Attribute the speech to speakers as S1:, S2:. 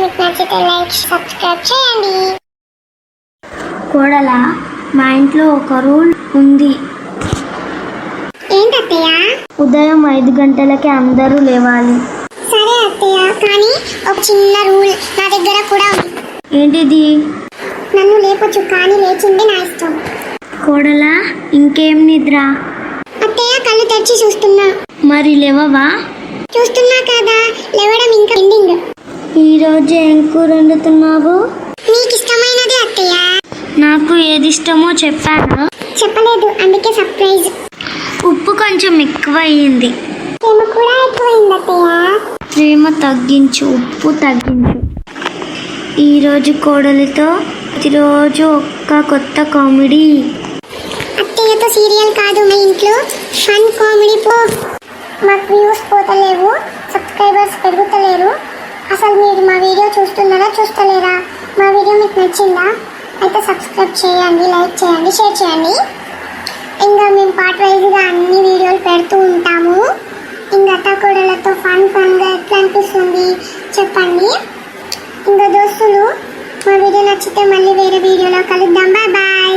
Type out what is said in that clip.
S1: మీకు నచ్చితే like subscribe చేయండి.
S2: కోడలా, మా ఇంట్లో ఒక రూల్ ఉంది.
S1: ఏంటత్తయ్య?
S2: ఉదయం 5 గంటలకి అందరూ లేవాలి.
S1: సరే అత్తయ్య, కానీ ఒక చిన్న రూల్ నా దగ్గర కూడా ఉంది.
S2: ఏంటిది?
S1: నన్ను లేపొచ్చు, కానీ లేచింది నా ఇష్టం.
S2: కోడలా, ఇంకేం నిద్ర?
S1: అత్తయ్య, కళ్ళు తెరిచి చూస్తున్నా.
S2: మరి లేవవా?
S1: చూస్తున్నా కదా, లేవడం ఇంకా పెండింగ్.
S2: ఈరోజు ఏం కూర వండుతున్నావు?
S1: మీకు ఇష్టమైనది అత్తయ్య.
S2: నాకు ఏది ఇష్టమో చెప్పానా?
S1: చెప్పలేదు, అందుకే సర్ప్రైజ్.
S2: ఉప్పు కొంచెం ఎక్కువ అయ్యింది.
S1: ప్రేమ కూడా ఎక్కువైంది అత్తయ్య.
S2: ప్రేమ తగ్గించు, ఉప్పు తగ్గించు. ఈరోజు కోడలితో ప్రతిరోజు ఒక్క కొత్త కామెడీ.
S1: అత్తయ్యతో సీరియల్ కాదు, మా ఇంట్లో ఫన్ కామెడీ. మాకు వ్యూస్ పోతలేవు, సబ్స్క్రైబర్స్ పెరుగుతలేరు. అసలు మీరు మా వీడియో చూస్తున్నారా, చూస్తలేరా? మా వీడియో మీకు నచ్చిందా? అయితే సబ్స్క్రైబ్ చేయండి, లైక్ చేయండి, షేర్ చేయండి. ఇంకా మేము పార్ట్ వైజ్గా అన్ని వీడియోలు పెడుతూ ఉంటాము. ఇంకా అత్తాకోడలతో ఫన్గా ఎట్లా అనిపిస్తుంది చెప్పండి. ఇంకా దోస్తులు, మా వీడియో నచ్చితే మళ్ళీ వేరే వీడియోలో కలుద్దాం. Bye bye.